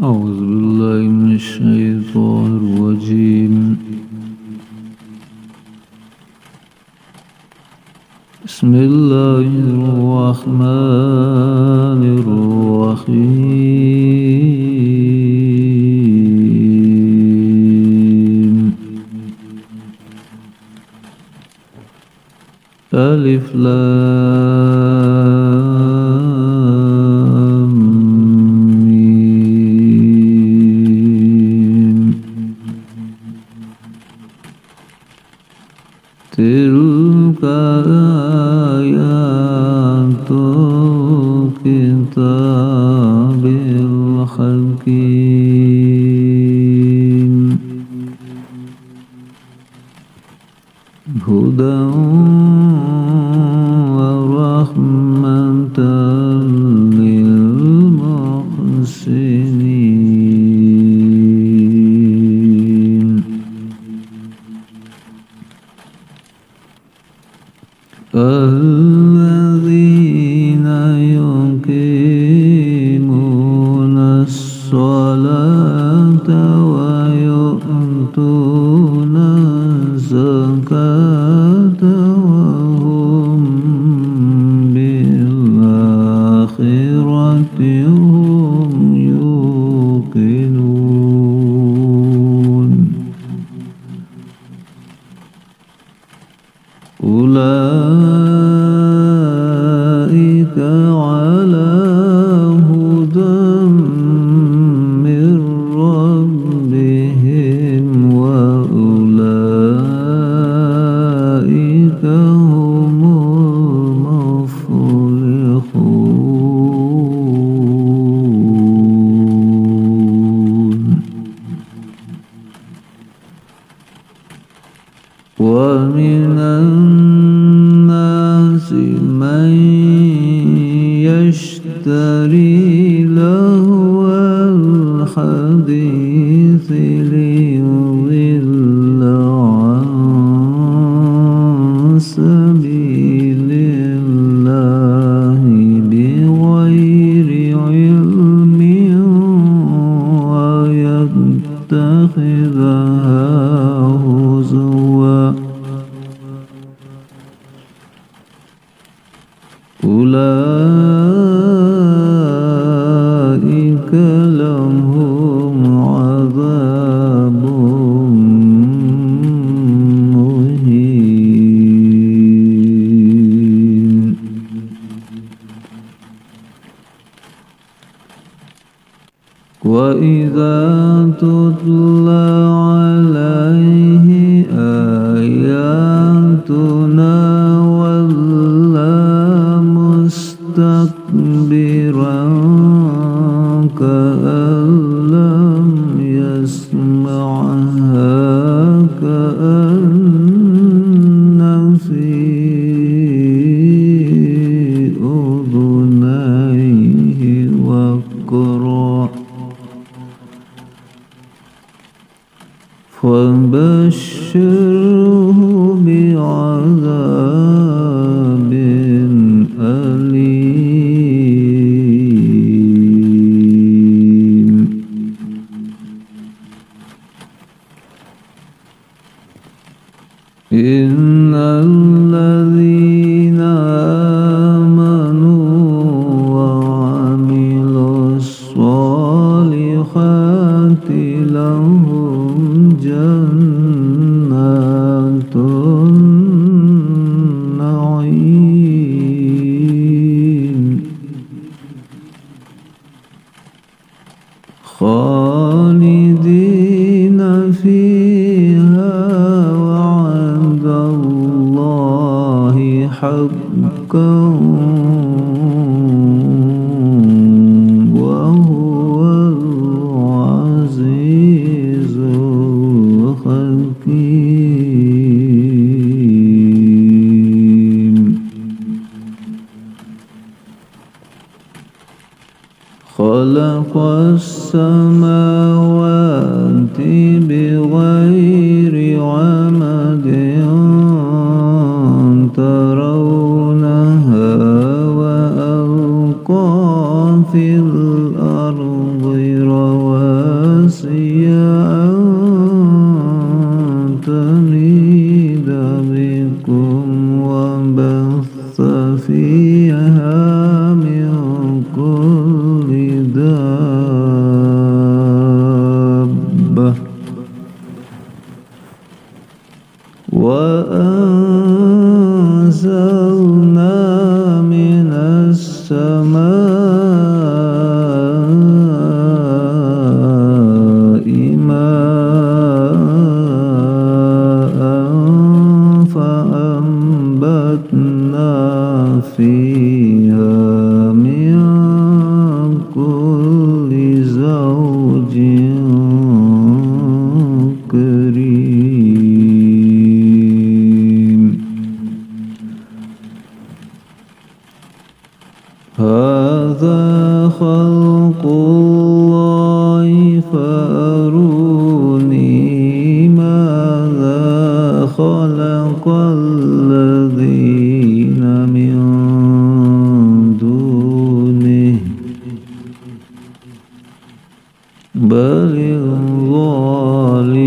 أعوذ بالله من الشيطان الرجيم. بسم الله الرحمن الرحيم. ألف لام ميم. تلك آيات الكتاب الحكيم. هدى ورحمة للمحسنين. الذين يقيمون الصلاة ويؤتون الزكاة وهم بالآخرة هم يوقنون. أولئك على هدى من ربهم وأولئك هم المفلحون. ومن الناس من يشتري لهو الحديث ليضل عن سبيل الله بغير علم ويتخذها هزوا. أولئك لهم عذاب مهين. وإذا تتلى عليه آياتنا مستكبرا كأن لم يسمعها كأن في أذنيه وقرا. فبشره بعذاب أليم. إن الذين آمنوا وعملوا الصالحات لهم جنات النعيم خالدين فيها وعد الله حقا وهو العزيز الحكيم. خلق السماوات بغير عمد ترونها وألقى في الأرض رواسي زوج كريم هذا خلق الله فأروني ماذا خلق الذين من دونه بل الظالمون